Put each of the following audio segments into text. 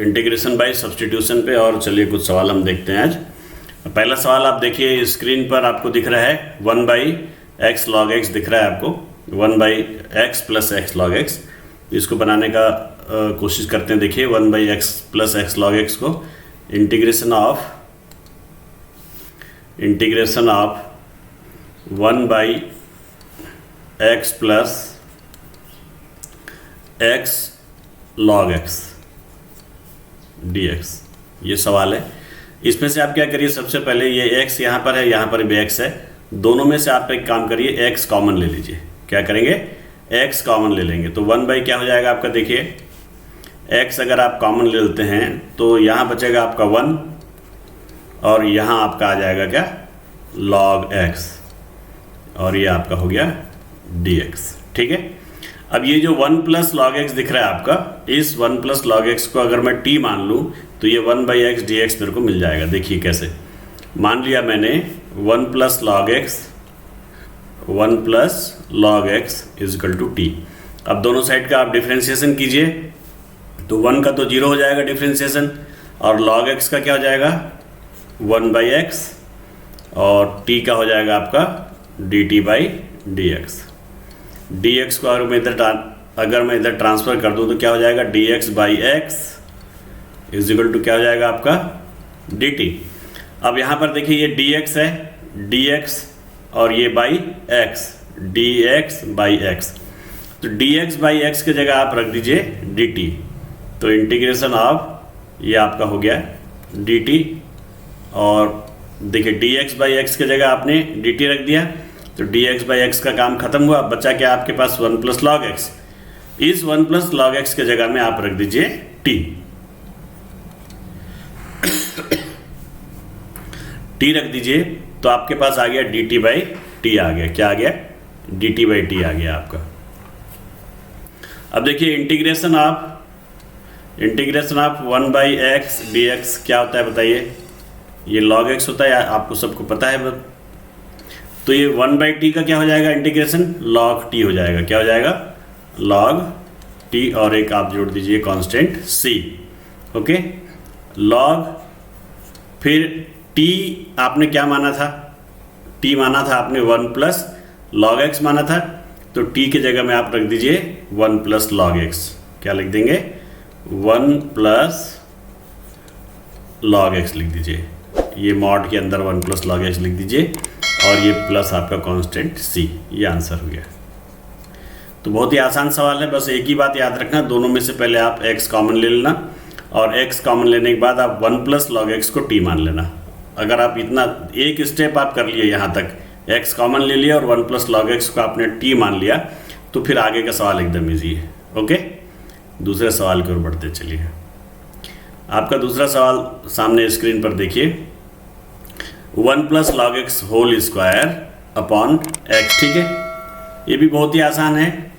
Integration by substitution पे। और चलिए कुछ सवाल हम देखते हैं आज। पहला सवाल आप देखिए, स्क्रीन पर आपको दिख रहा है 1/x log x दिख रहा है आपको, 1/x plus x log x। इसको बनाने का कोशिश करते हैं। देखिए 1/x plus x log x को integration of 1/x plus x log x dx, ये सवाल है। इसमें से आप क्या करिए, सबसे पहले ये x यहाँ पर है, यहाँ पर भी x है, दोनों में से आप एक काम करिए, x कॉमन ले लीजिए। क्या करेंगे, x कॉमन ले लेंगे तो 1/ क्या हो जाएगा आपका, देखिए x अगर आप कॉमन ले लेते हैं तो यहाँ बचेगा आपका 1 और यहाँ आपका आ जाएगा क्या, log x, और ये आपका हो गया dx। ठीक है। अब ये जो 1 प्लस log x दिख रहा है आपका, इस 1 प्लस log x को अगर मैं t मान लूँ तो ये 1/x dx मेरे को मिल जाएगा। देखिए कैसे, मान लिया मैंने 1 plus log x is equal to t। अब दोनों साइड का आप डिफ्रेंशिएशन कीजिए तो 1 का तो 0 हो जाएगा डिफ्रेंशिएशन, और log x का क्या हो जाएगा 1/x, और t का हो जाएगा आपका dt/dx। dx को अगर मैं इधर ट्रांसफ़र कर दूं तो क्या हो जाएगा, dx/x इज इक्वल टू क्या हो जाएगा आपका dt। अब यहाँ पर देखिए ये dx है, dx और ये बाई x, dx/x, तो dx/x की जगह आप रख दीजिए dt। तो इंटीग्रेशन ऑफ ये आपका हो गया dt, और देखिए dx/x की जगह आपने dt रख दिया तो dx/x का काम खत्म हुआ। बचा क्या आपके पास 1 प्लस log x। इस 1 प्लस log x के जगह में आप रख दीजिए t। t रख दीजिए तो आपके पास आ गया dt/t आ गया। क्या आ गया, dt/t आ गया आपका। अब देखिए इंटीग्रेशन ऑफ 1/x dx क्या होता है बताइए, ये log x होता है, आपको सबको पता है। तो ये 1/t का क्या हो जाएगा इंटीग्रेशन, log t हो जाएगा। क्या हो जाएगा, log t, और एक आप जोड़ दीजिए कांस्टेंट c। ओके, log, फिर t आपने क्या माना था, t माना था आपने 1 प्लस log x माना था, तो t की जगह में आप रख दीजिए 1 प्लस log x। क्या लिख देंगे, 1 प्लस log x लिख दीजिए। ये मॉड के अंदर 1 प्लस log x लिख दीजिए, और ये प्लस आपका कांस्टेंट c। ये आंसर हो गया। तो बहुत ही आसान सवाल है, बस एक ही बात याद रखना, दोनों में से पहले आप x कॉमन ले लेना, और x कॉमन लेने के बाद आप 1 प्लस log x को t मान लेना। अगर आप इतना एक स्टेप आप कर लिए, यहाँ तक x कॉमन ले लिया और 1 प्लस log x को आपने t मान लिया, तो फिर आगे का सवाल एकदम ईजी है। ओके, दूसरे सवाल की ओर बढ़ते चलिए। आपका दूसरा सवाल सामने स्क्रीन पर देखिए, 1 plus log x whole square upon x। ठीक है, ये भी बहुत ही आसान है।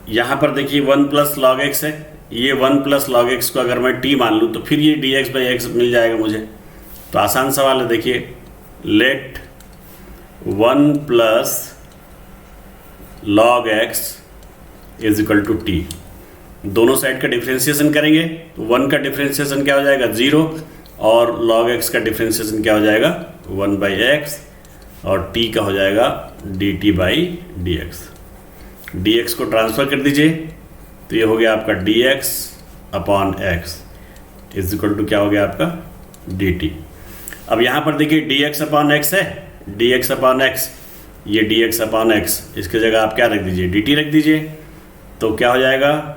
यहाँ पर देखिए 1 प्लस log x है, ये 1 प्लस log x को अगर मैं t मान लूँ तो फिर ये dx/x मिल जाएगा मुझे। तो आसान सवाल है। देखिए let 1 plus log x is equal to t, दोनों साइड का डिफ्रेंशिएशन करेंगे तो 1 का डिफ्रेंशिएशन क्या हो जाएगा 0, और log x का डिफ्रेंशिएशन क्या हो जाएगा 1/x, और t का हो जाएगा dt/dx। dx को ट्रांसफ़र कर दीजिए तो ये हो गया आपका dx/x इज इक्वल टू क्या हो गया आपका dt। अब यहाँ पर देखिए dx/x है, dx/x, ये dx/x, इसके जगह आप क्या रख दीजिए, dt रख दीजिए। तो क्या हो जाएगा,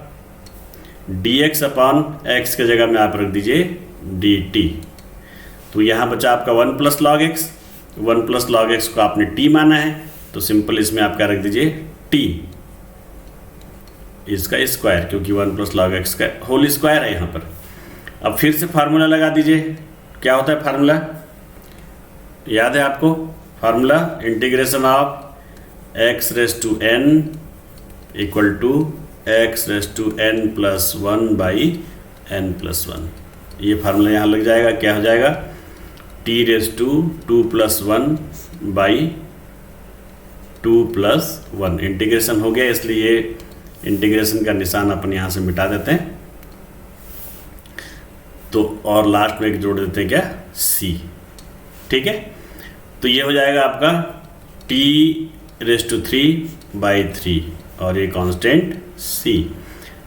dx/x के जगह में आप रख दीजिए dt। तो यहाँ बचा आपका 1 plus log x, 1 plus log x को आपने t माना है, तो सिंपल इसमें आप क्या रख दीजिए t, इसका स्क्वायर, क्योंकि 1 प्लस log x का होल स्क्वायर है यहाँ पर। अब फिर से फार्मूला लगा दीजिए। क्या होता है फार्मूला, याद है आपको formula, integration of x raise to n equal to x raise to n plus 1/n plus 1। ये फार्मूला यहाँ लग जाएगा। क्या हो जाएगा, t raise to 2 plus 1/2 plus 1। Integration हो गया, इसलिए इंटीग्रेशन का निशान अपन यहाँ से मिटा देते हैं। तो और लास्ट में एक जोड़ देते हैं क्या, c। ठीक है, तो ये हो जाएगा आपका t⁻³ और ये कांस्टेंट c।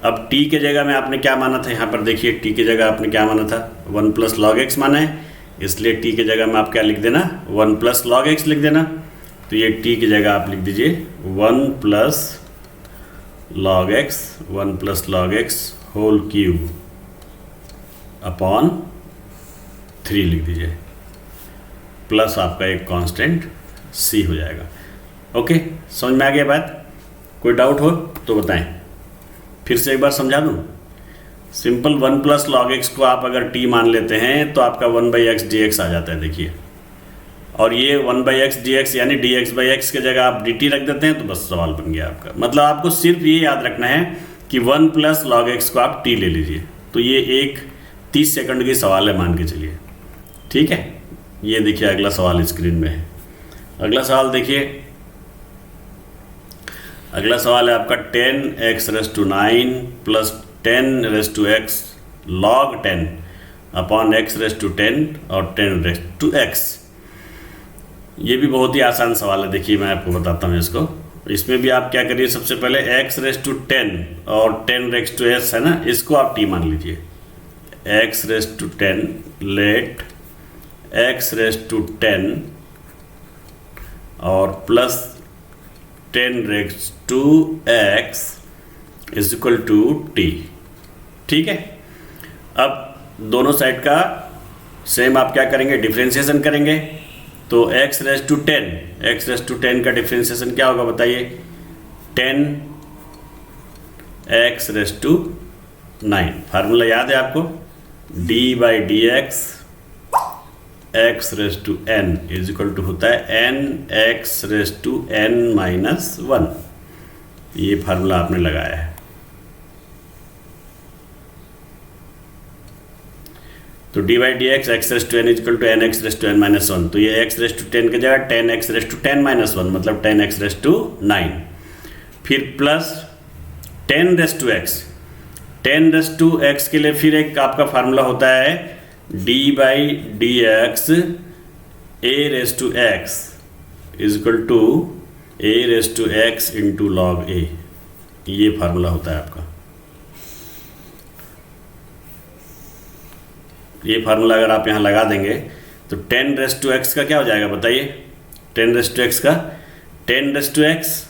अब t के जगह में आपने क्या माना था, यहाँ पर देखिए t की जगह आपने क्या माना था, 1 + log x माना है, इसलिए t की जगह में आप क्या लिख देना, 1 + log x लिख देना। तो ये t की जगह आप लिख दीजिए 1 + log x, 1 + log x whole cube upon 3 लिख दीजिए, प्लस आपका एक कांस्टेंट c हो जाएगा। ओके, समझ में आ गया बात? कोई डाउट हो तो बताएं, फिर से एक बार समझा दूं। सिंपल 1 + log x को आप अगर t मान लेते हैं तो आपका 1/x dx आ जाता है, देखिए। और ये 1/x dx यानी dx/x के जगह आप dt रख देते हैं तो बस सवाल बन गया आपका। मतलब आपको सिर्फ ये याद रखना है कि 1 + log x को आप t ले लीजिए। तो ये एक 30 सेकंड की सवाल है, मान के चलिए। ठीक है, ये देखिए अगला सवाल स्क्रीन में है। अगला सवाल देखिए, अगला सवाल है आपका 10x⁹ plus 10x log 10 upon x⁻10 और 10x। ये भी बहुत ही आसान सवाल है, देखिए मैं आपको बताता हूँ इसको। इसमें भी आप क्या करिए, सबसे पहले x⁻10 और 10x है ना, इसको आप t मान लीजिए। x⁻10 लेट x⁻10 और प्लस 10x = t। ठीक है, अब दोनों साइड का सेम आप क्या करेंगे, डिफरेंशिएशन करेंगे। तो x⁻10 का डिफरेंशिएशन क्या होगा बताइए, 10x⁻9। फार्मूला याद है आपको, d/dx x⁻n = होता है nx⁻n-1। ये फार्मूला आपने लगाया है। तो d/dx x⁻n = nx⁻n-1। तो ये x⁻10 की जगह 10x⁻10-1 मतलब 10x⁻9। फिर प्लस 10x के लिए फिर एक आपका फार्मूला होता है d/dx a⁻x = ax × log a। ये फार्मूला होता है आपका। ये फार्मूला अगर आप यहाँ लगा देंगे तो 10x का क्या हो जाएगा बताइए, 10x का 10x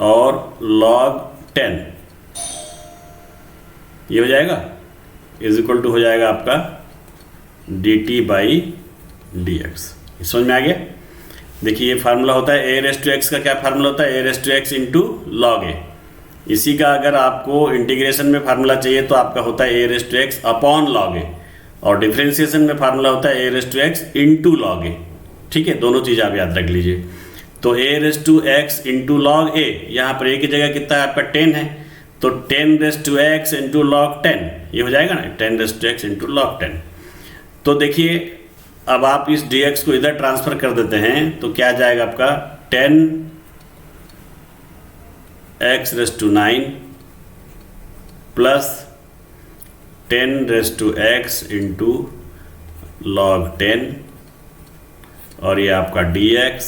और log 10 ये हो जाएगा, = हो जाएगा आपका dt/dx। समझ में आ गया? देखिए ये फार्मूला होता है a⁻x का क्या फार्मूला होता है, a⁻x × log a। इसी का अगर आपको इंटीग्रेशन में फार्मूला चाहिए तो आपका होता है a⁻x अपॉन log a, और डिफरेंशिएशन में फार्मूला होता है a⁻x × log a। ठीक है, दोनों चीज़ आप याद रख लीजिए। तो a⁻x × log a, यहाँ पर a की जगह कितना है आपका 10 है, तो 10x × log 10 ये हो जाएगा ना, 10x × log 10। तो देखिए अब आप इस dx को इधर ट्रांसफ़र कर देते हैं तो क्या आ जाएगा आपका 10x⁻9 प्लस 10x × log 10 और ये आपका dx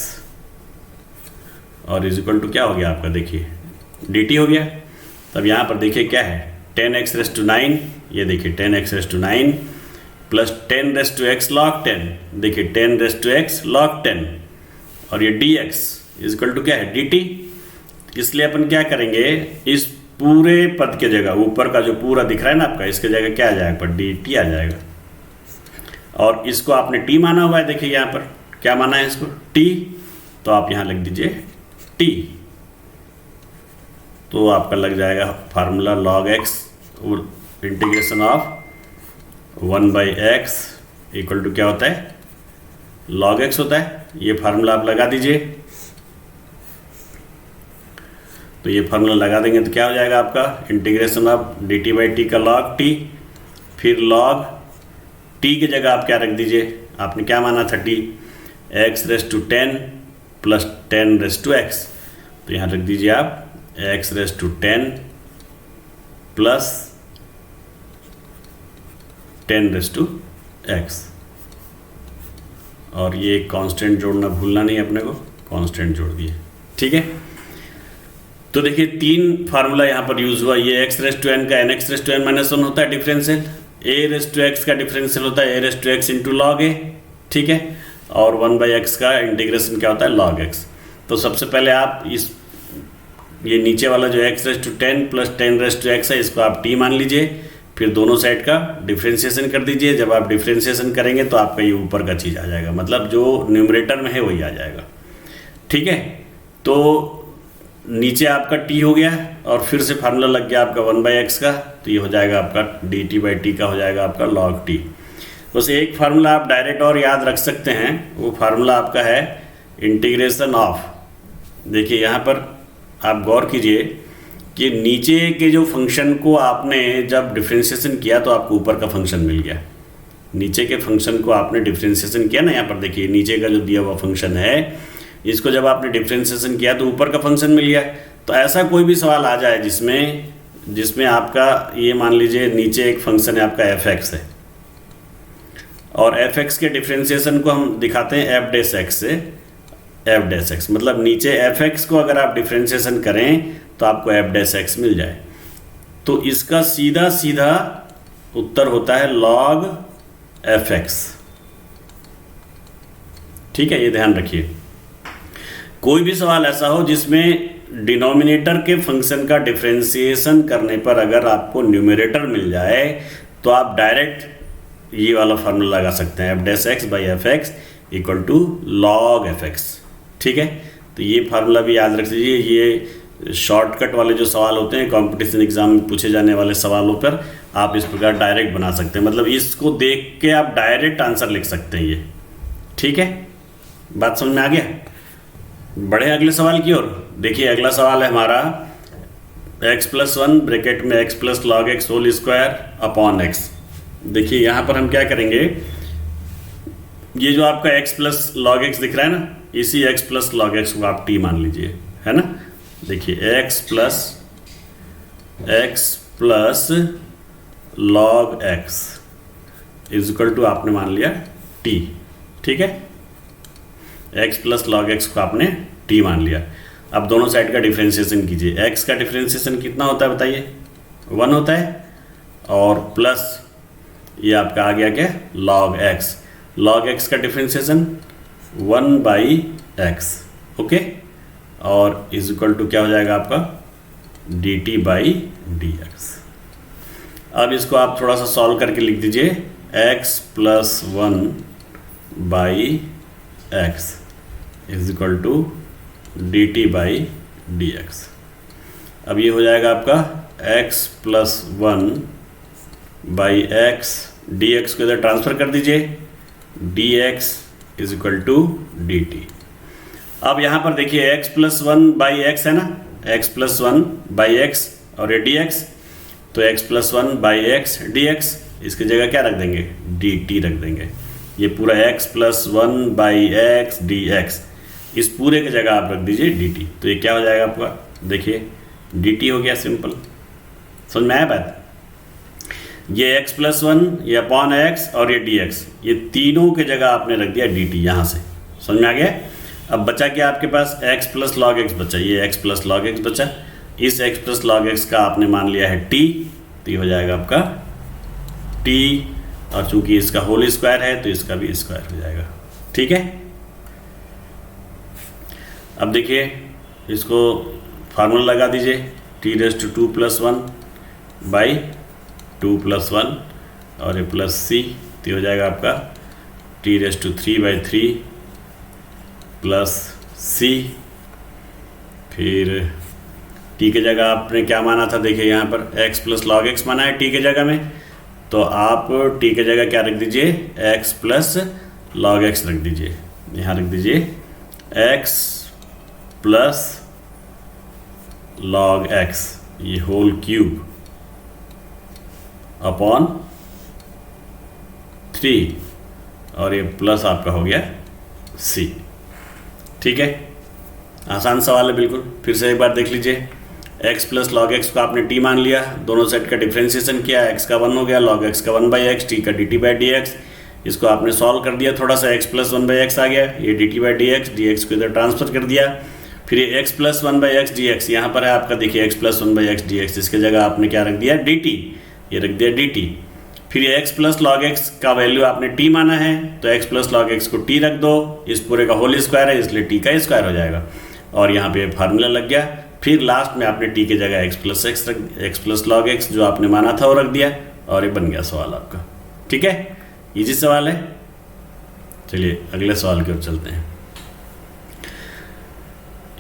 और = क्या हो गया आपका, देखिए dt हो गया। तब यहाँ पर देखिए क्या है, 10x⁻9, ये देखिए 10x⁻9 प्लस 10x log 10, देखिए 10x log 10 और ये dx = क्या है, dt। इसलिए अपन क्या करेंगे, इस पूरे पद के जगह ऊपर का जो पूरा दिख रहा है ना आपका, इसके जगह क्या आ जाएगा पर dt आ जाएगा। और इसको आपने t माना हुआ है, देखिए यहाँ पर क्या माना है इसको, t। तो आप यहाँ लिख दीजिए t। तो आपका लग जाएगा formula log x integration of 1/x = क्या होता है, log x होता है। ये फार्मूला आप लगा दीजिए। तो ये फार्मूला लगा देंगे तो क्या हो जाएगा आपका, इंटीग्रेशन ऑफ dt/t का log t, फिर log t की जगह आप क्या रख दीजिए, आपने क्या माना था t, x⁻10 प्लस 10x। तो यहाँ रख दीजिए आप x⁻10 प्लस 10⁻⁴ और ये कांस्टेंट जोड़ना भूलना नहीं अपने को, कांस्टेंट जोड़ दिए। ठीक है, तो देखिए 3 फार्मूला यहाँ पर यूज हुआ। ये x⁻n का nx⁻n−1 होता है डिफरेंशियल, a⁻x का डिफरेंशियल होता है a⁻x × log a। ठीक है, और 1/x का इंटीग्रेशन क्या होता है log x। तो सबसे पहले आप ये नीचे वाला जो x⁻10 + 10⁻x है इसको आप t मान लीजिए, फिर दोनों साइड का डिफ्रेंशिएशन कर दीजिए। जब आप डिफ्रेंशिएशन करेंगे तो आपका ये ऊपर का चीज़ आ जाएगा, मतलब जो न्यूमरेटर में है वही आ जाएगा। ठीक है, तो नीचे आपका t हो गया और फिर से फार्मूला लग गया आपका 1/x का, तो ये हो जाएगा आपका dt/t का हो जाएगा आपका log t। बस एक फार्मूला आप डायरेक्ट और याद रख सकते हैं, वो फार्मूला आपका है इंटीग्रेशन ऑफ। देखिए यहाँ पर आप गौर कीजिए कि नीचे के जो फंक्शन को आपने जब डिफ्रेंशिएशन किया तो आपको ऊपर का फंक्शन मिल गया। नीचे के फंक्शन को आपने डिफ्रेंशिएशन किया ना, यहाँ पर देखिए नीचे का जो दिया हुआ फंक्शन है इसको जब आपने डिफ्रेंशिएशन किया तो ऊपर का फंक्शन मिल गया। तो ऐसा कोई भी सवाल आ जाए जिसमें आपका ये मान लीजिए नीचे एक फंक्शन है आपका f(x) है और f(x) के डिफ्रेंशिएशन को हम दिखाते हैं f'(x) से f'(x), मतलब नीचे f(x) को अगर आप डिफ्रेंशिएशन करें तो आपको f'(x) मिल जाए। तो इसका सीधा सीधा उत्तर होता है log f(x). ठीक है, ये ध्यान रखिए। कोई भी सवाल ऐसा हो जिसमें डिनोमिनेटर के फंक्शन का डिफ्रेंशिएशन करने पर अगर आपको न्यूमरेटर मिल जाए तो आप डायरेक्ट ये वाला फार्मूला लगा सकते हैं f'(x/f(x) = log f(x). ठीक है, तो ये फार्मूला भी याद रख लीजिए। ये शॉर्टकट वाले जो सवाल होते हैं कंपटीशन एग्जाम में पूछे जाने वाले सवालों पर आप इस प्रकार डायरेक्ट बना सकते हैं, मतलब इसको देख के आप डायरेक्ट आंसर लिख सकते हैं ये। ठीक है, बात समझ में आ गया? बढ़े अगले सवाल की ओर। देखिए अगला सवाल है हमारा x+1 ब्रैकेट में x + log x whole square upon x। देखिए यहाँ पर हम क्या करेंगे, ये जो आपका x + log x दिख रहा है ना, इसी x + log x को आप t मान लीजिए, है ना। देखिए x + log x = आपने मान लिया t। ठीक है, x + log x को आपने t मान लिया। अब दोनों साइड का डिफ्रेंशिएशन कीजिए। x का डिफ्रेंशिएशन कितना होता है बताइए? 1 होता है, और प्लस ये आपका आ गया क्या, log x। log x का डिफ्रेंशिएशन 1/x, ओके, और = क्या हो जाएगा आपका dt/dx। अब इसको आप थोड़ा सा सॉल्व करके लिख दीजिए, x + 1/x = dt/dx। अब ये हो जाएगा आपका x + 1/x, dx को इधर ट्रांसफ़र कर दीजिए, dx = dt। अब यहाँ पर देखिए x + 1/x है ना, x + 1/x और ये dx, तो x + 1/x dx, इसकी जगह क्या रख देंगे, dt रख देंगे। ये पूरा x + 1/x dx, इस पूरे की जगह आप रख दीजिए dt, तो ये क्या हो जाएगा आपका, देखिए dt हो गया, सिंपल। समझ में आया बात? ये x + 1, ये अपॉन x और ये dx, ये तीनों के जगह आपने रख दिया dt यहाँ से। समझ में आ गया? अब बचा क्या आपके पास, x + log x बचा, ये x + log x बचा। इस x + log x का आपने मान लिया है t, तो ये हो जाएगा आपका t, और चूंकि इसका होल स्क्वायर है तो इसका भी स्क्वायर हो जाएगा। ठीक है, अब देखिए इसको फार्मूला लगा दीजिए, t⁻² + 1/2 + 1 और ये प्लस c, तो हो जाएगा आपका t⁻³ + c। फिर t के जगह आपने क्या माना था, देखिए यहाँ पर x + log x माना है t के जगह में, तो आप t के जगह क्या रख दीजिए, x + log x रख दीजिए। यहाँ रख दीजिए x + log x, ये होल क्यूब अपॉन 3, और ये प्लस आपका हो गया c। ठीक है, आसान सवाल है बिल्कुल। फिर से एक बार देख लीजिए, x प्लस लॉग एक्स को आपने t मान लिया, दोनों सेट का डिफ्रेंशिएशन किया, x का 1 हो गया, log x का 1/x, t का dt/dx, इसको आपने सॉल्व कर दिया, थोड़ा सा x प्लस 1/x आ गया, ये dt/dx, dx को इधर ट्रांसफर कर दिया, फिर ये x प्लस 1/x dx यहाँ पर है आपका, देखिए x प्लस 1/x dx, इसके जगह आपने क्या रख दिया dt, ये रख दिया dt। फिर ये x प्लस लॉग एक्स का वैल्यू आपने t माना है, तो x प्लस लॉग एक्स को t रख दो, इस पूरे का होल स्क्वायर है इसलिए t का स्क्वायर हो जाएगा, और यहाँ पे फार्मूला लग गया। फिर लास्ट में आपने t की जगह x प्लस लॉग एक्स जो आपने माना था वो रख दिया, और ये बन गया सवाल आपका। ठीक है, इजी सवाल है। चलिए अगले सवाल की ओर चलते हैं।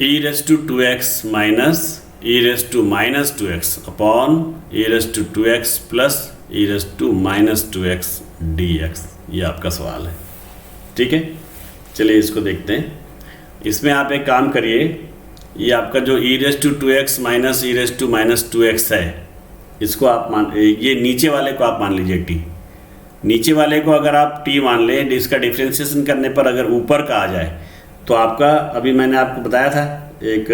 e⁻² minus e⁻² upon e⁻² plus e⁻² dx, ये आपका सवाल है। ठीक है, चलिए इसको देखते हैं। इसमें आप एक काम करिए, ये आपका जो e⁻² माइनस e⁻² है, इसको आप ये नीचे वाले को आप मान लीजिए t। नीचे वाले को अगर आप t मान लें, इसका डिफ्रेंशिएशन करने पर अगर ऊपर का आ जाए तो आपका, अभी मैंने आपको बताया था एक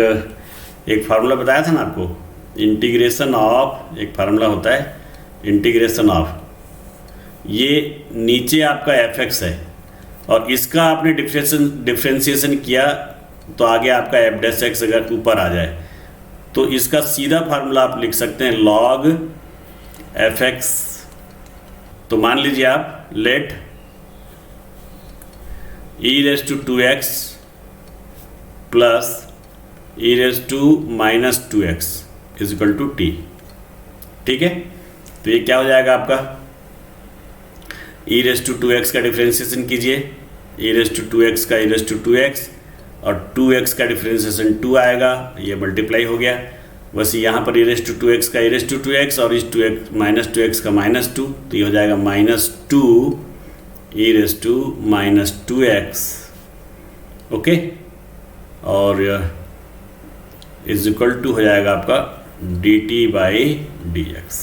फार्मूला बताया था ना आपको, इंटीग्रेशन ऑफ, एक फार्मूला होता है इंटीग्रेशन ऑफ, ये नीचे आपका fx है और इसका आपने डिफ्रेंशिएशन किया तो आगे आपका f' अगर ऊपर आ जाए तो इसका सीधा फार्मूला आप लिख सकते हैं log fx। तो मान लीजिए आप let e⁻² plus e⁻² is equal to t। ठीक है, तो ये क्या हो जाएगा आपका, e⁻² का डिफ्रेंशिएशन कीजिए, e⁻² का e⁻² और 2x का डिफ्रेंशिएशन 2 आएगा, ये मल्टीप्लाई हो गया। बस यहाँ पर e⁻² का e⁻² और इस 2x का -2, तो ये हो जाएगा -2 e⁻²x। ओके, और इज इक्वल टू हो जाएगा आपका dt/dx।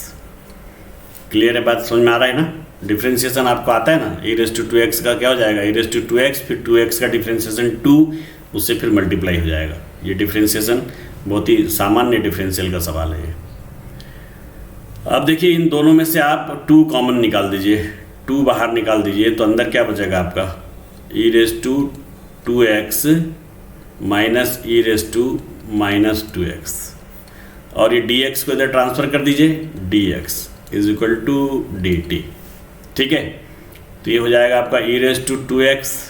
क्लियर है बात, समझ में आ रहा है ना? डिफ्रेंशिएशन आपको आता है ना, e⁻² का क्या हो जाएगा e⁻²x, फिर 2x का डिफ्रेंशिएशन 2, उससे फिर मल्टीप्लाई हो जाएगा। ये डिफ्रेंशिएशन बहुत ही सामान्य डिफरेंशियल का सवाल है ये। अब देखिए इन दोनों में से आप 2 कॉमन निकाल दीजिए, 2 बाहर निकाल दीजिए, तो अंदर क्या बचेगा आपका e⁻² माइनस e⁻²x, और ये dx को इधर ट्रांसफ़र कर दीजिए, dx is equal to dt। ठीक है, तो ये हो जाएगा आपका e⁻²x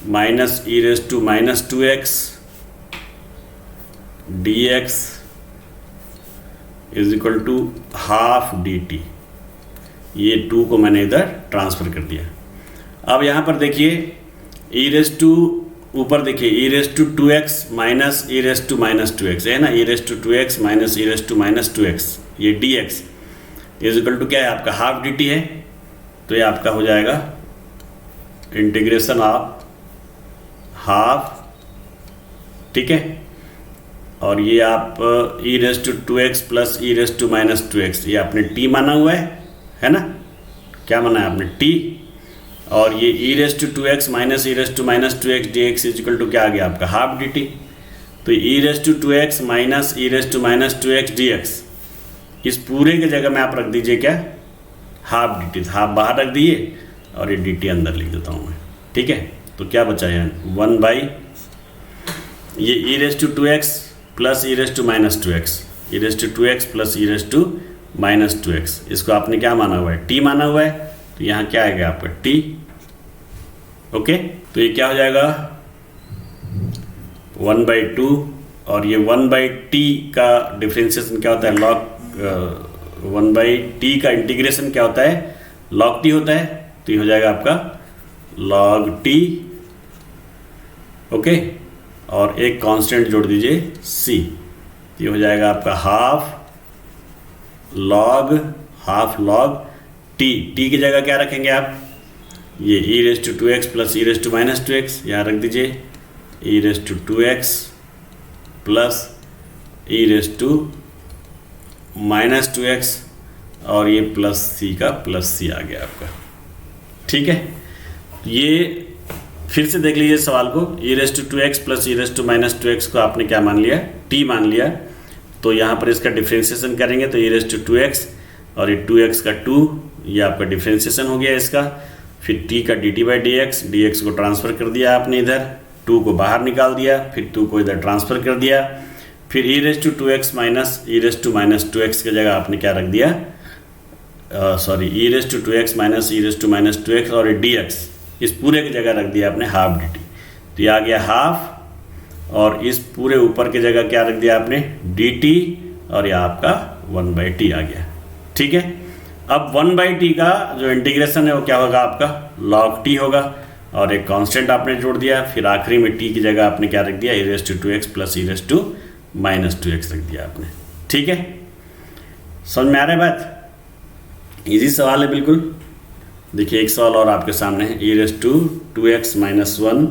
minus e⁻²x dx is equal to half dt। ये 2 को मैंने इधर ट्रांसफ़र कर दिया। अब यहाँ पर देखिए ऊपर देखिए e⁻²x माइनस e⁻² है ना, e⁻²x माइनस e⁻² ये dx इज इक्वल टू क्या है आपका हाफ dt है, तो ये आपका हो जाएगा इंटीग्रेशन ऑफ हाफ। ठीक है, और ये आप e⁻²x प्लस e⁻² ये आपने t माना हुआ है ना, क्या माना है आपने t, और ये e⁻²x minus e⁻² dx is equal to क्या आ गया आपका हाफ dt। तो e⁻²x माइनस e⁻² dx इस पूरे की जगह में आप रख दीजिए क्या हाफ dt, हाफ बाहर रख दिए और ये dt अंदर लिख देता हूँ मैं। ठीक है, तो क्या बचा है 1/, ये e⁻² plus e⁻² e⁻² plus e⁻², इसको आपने क्या माना हुआ है t माना हुआ है, तो यहाँ क्या आएगा आपका t। ओके, तो ये क्या हो जाएगा 1/2, और ये 1/t का डिफ्रेंशिएशन क्या होता है log 1/t का इंटीग्रेशन क्या होता है log t होता है, तो ये हो जाएगा आपका log t। ओके, और एक कांस्टेंट जोड़ दीजिए c, ये हो जाएगा आपका हाफ लॉग t की जगह क्या रखेंगे आप, ये e⁻²x प्लस e⁻² यहाँ रख दीजिए, e⁻²x प्लस e⁻²x और ये प्लस c का प्लस c आ गया आपका। ठीक है, ये फिर से देख लीजिए सवाल को, e⁻² प्लस e⁻² को आपने क्या मान लिया t मान लिया, तो यहाँ पर इसका डिफ्रेंशिएशन करेंगे तो e⁻²x और ये 2x का 2, ये आपका डिफ्रेंशिएशन हो गया इसका। फिर t का dt/dx, dx को ट्रांसफ़र कर दिया आपने इधर, 2 को बाहर निकाल दिया, फिर 2 को इधर ट्रांसफ़र कर दिया, फिर e⁻²x माइनस e⁻²x की जगह आपने क्या रख दिया, e⁻²x माइनस e⁻²x और ये dx इस पूरे की जगह रख दिया आपने हाफ dt। तो ये आ गया हाफ, और इस पूरे ऊपर की जगह क्या रख दिया आपने, dt, और ये आपका 1/t आ गया। ठीक है, अब 1/t का जो इंटीग्रेशन है वो क्या होगा आपका, log t होगा, और एक कांस्टेंट आपने जोड़ दिया, फिर आखिरी में t की जगह आपने क्या रख दिया, e⁻² प्लस e⁻² रख दिया आपने। ठीक है, समझ में आ रहा है बात, इजी सवाल है बिल्कुल। देखिए एक सवाल और आपके सामने है, e⁻² minus 1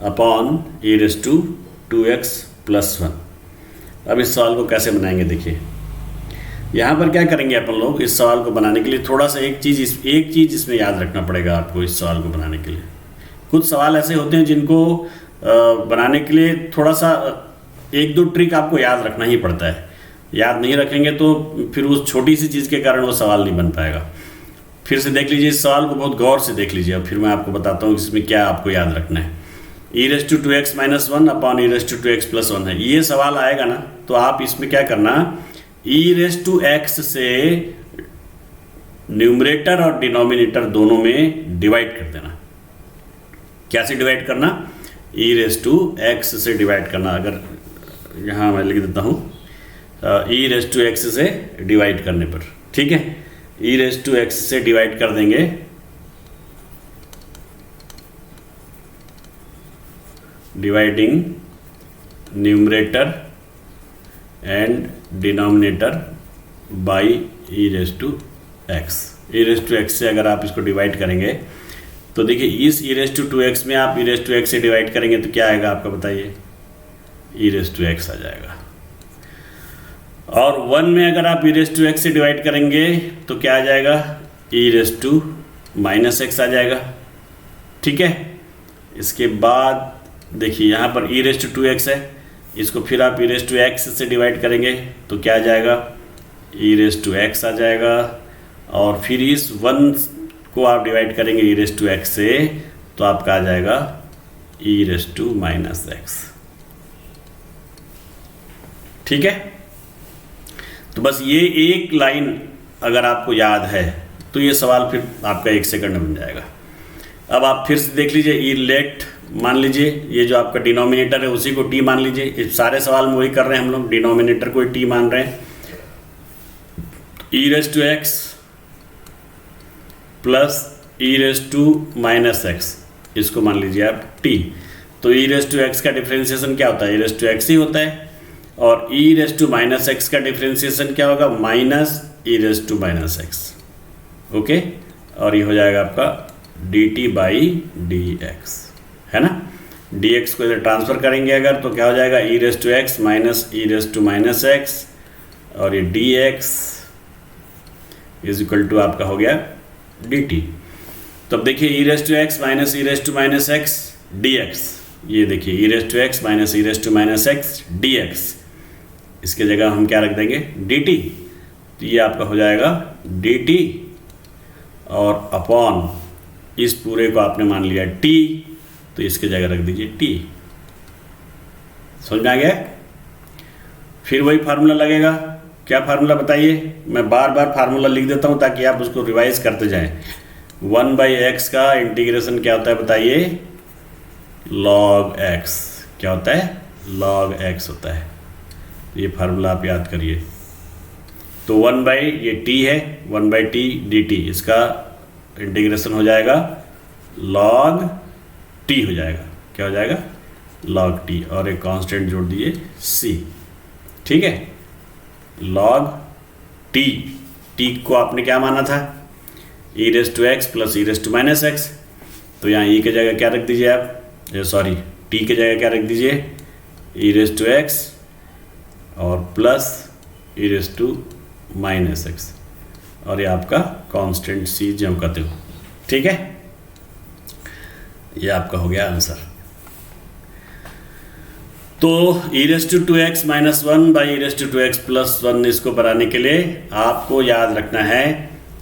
upon e⁻² plus 1। अब इस सवाल को कैसे बनाएंगे, देखिए यहाँ पर क्या करेंगे अपन लोग, इस सवाल को बनाने के लिए थोड़ा सा एक चीज़ इसमें याद रखना पड़ेगा आपको। इस सवाल को बनाने के लिए कुछ सवाल ऐसे होते हैं जिनको बनाने के लिए थोड़ा सा 1-2 ट्रिक आपको याद रखना ही पड़ता है। याद नहीं रखेंगे तो फिर उस छोटी सी चीज़ के कारण वो सवाल नहीं बन पाएगा। फिर से देख लीजिए इस सवाल को, बहुत गौर से देख लीजिए, अब फिर मैं आपको बताता हूँ इसमें क्या आपको याद रखना है। e⁻² minus 1 upon e⁻² plus 1 है, ये सवाल आएगा ना, तो आप इसमें क्या करना, e⁻x से न्यूमरेटर और डिनोमिनेटर दोनों में डिवाइड कर देना। कैसे डिवाइड करना, e⁻x से डिवाइड करना। अगर यहाँ मैं लिख देता हूँ e⁻x से डिवाइड करने पर, ठीक है, e⁻x से डिवाइड कर देंगे dividing numerator and denominator by e⁻x। e⁻x से अगर आप इसको डिवाइड करेंगे तो देखिए इस e⁻² में आप e⁻x से डिवाइड करेंगे तो क्या आएगा आपका, बताइए, e⁻x आ जाएगा। और 1 में अगर आप e⁻x से डिवाइड करेंगे तो क्या आ जाएगा, e⁻x आ जाएगा। ठीक है, इसके बाद देखिए यहाँ पर e⁻x है, इसको फिर आप e⁻x से डिवाइड करेंगे तो क्या आ जाएगा, e⁻x आ जाएगा। और फिर इस 1 को आप डिवाइड करेंगे e⁻x से तो आपका आ जाएगा e⁻x। ठीक है, तो बस ये एक लाइन अगर आपको याद है तो ये सवाल फिर आपका 1 सेकंड में बन जाएगा। अब आप फिर से देख लीजिए, ई लेट मान लीजिए, ये जो आपका डिनोमिनेटर है उसी को टी मान लीजिए। इस सारे सवाल में वही कर रहे हैं हम लोग, डिनोमिनेटर को टी मान रहे हैं। e⁻x प्लस e⁻x इसको मान लीजिए आप t। तो e⁻x का डिफ्रेंशिएशन क्या होता है, e⁻x ही होता है, और e⁻x का डिफ्रेंशिएशन क्या होगा, माइनस e⁻x। ओके, और ये हो जाएगा आपका dt/dx, है ना। dx को इधर ट्रांसफर करेंगे अगर तो क्या हो जाएगा, e⁻x माइनस e⁻x, और ये dx इज इक्वल टू आपका हो गया dt। तो अब देखिए e⁻x माइनस e⁻x dx, ये देखिए e⁻x माइनस e⁻x dx, इसके जगह हम क्या रख देंगे, dt। तो ये आपका हो जाएगा dt, और अपॉन इस पूरे को आपने मान लिया t, तो इसके जगह रख दीजिए t। समझ में आ गया। फिर वही फार्मूला लगेगा, क्या फार्मूला बताइए, मैं बार बार फार्मूला लिख देता हूँ ताकि आप उसको रिवाइज करते जाएं। 1/x का इंटीग्रेशन क्या होता है बताइए, log x। क्या होता है, log x होता है। ये फार्मूला आप याद करिए। तो 1 बाई ये t है, 1/t dt, इसका इंटीग्रेशन हो जाएगा log t हो जाएगा। क्या हो जाएगा, log t, और एक कांस्टेंट जोड़ दिए c। ठीक है, log t, t को आपने क्या माना था, e⁻x प्लस e⁻x। तो यहाँ e की जगह क्या रख दीजिए आप, सॉरी t की जगह क्या रख दीजिए, e⁻x और प्लस e⁻x, और ये आपका कांस्टेंट c जो कहते हो। ठीक है, ये आपका हो गया आंसर। तो e⁻² -1 बाई e⁻²x+1 इसको बनाने के लिए आपको याद रखना है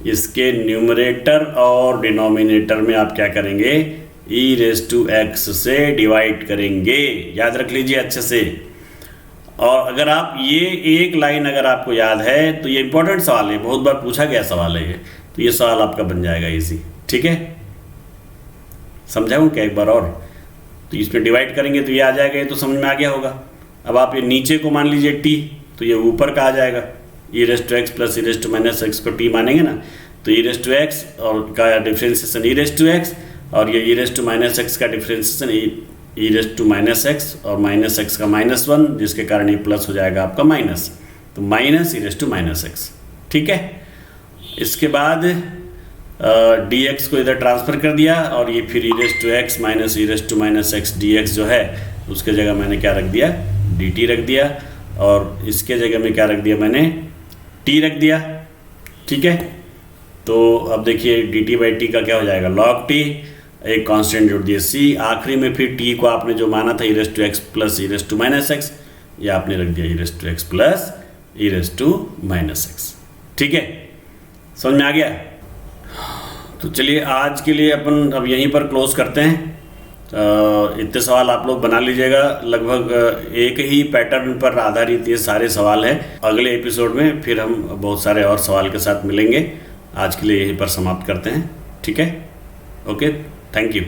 इसके न्यूमरेटर और डिनोमिनेटर में आप क्या करेंगे, e⁻x से डिवाइड करेंगे। याद रख लीजिए अच्छे से। और अगर आप ये एक लाइन अगर आपको याद है तो ये इंपॉर्टेंट सवाल है, बहुत बार पूछा गया सवाल है ये, तो ये सवाल आपका बन जाएगा इजी। ठीक है, समझाऊँ क्या एक बार और? तो इसमें डिवाइड करेंगे तो ये आ जाएगा, ये तो समझ में आ गया होगा। अब आप ये नीचे को मान लीजिए t, तो ये ऊपर का आ जाएगा e⁻x प्लस e⁻x को t मानेंगे ना, तो e⁻x और का डिफ्रेंसिएशन e⁻x और ये e⁻x का डिफ्रेंसिएशन e⁻x और -x का -1, जिसके कारण ये प्लस हो जाएगा आपका माइनस, तो माइनस e⁻x। ठीक है, इसके बाद dx को इधर ट्रांसफ़र कर दिया और ये फिर e⁻x माइनस e⁻x dx जो है उसके जगह मैंने क्या रख दिया, dt रख दिया, और इसके जगह में क्या रख दिया मैंने, t रख दिया। ठीक है, तो अब देखिए dt/t का क्या हो जाएगा, log t, एक कांस्टेंट जोड़ दिए c, आखिरी में फिर t को आपने जो माना था e⁻x प्लस e⁻x, ये आपने रख दिया e⁻x प्लस e⁻x। ठीक है, समझ में आ गया? तो चलिए आज के लिए अपन अब यहीं पर क्लोज करते हैं। इतने सवाल आप लोग बना लीजिएगा, लगभग एक ही पैटर्न पर आधारित ये सारे सवाल हैं। अगले एपिसोड में फिर हम बहुत सारे और सवाल के साथ मिलेंगे। आज के लिए यहीं पर समाप्त करते हैं। ठीक है, ओके, थैंक यू।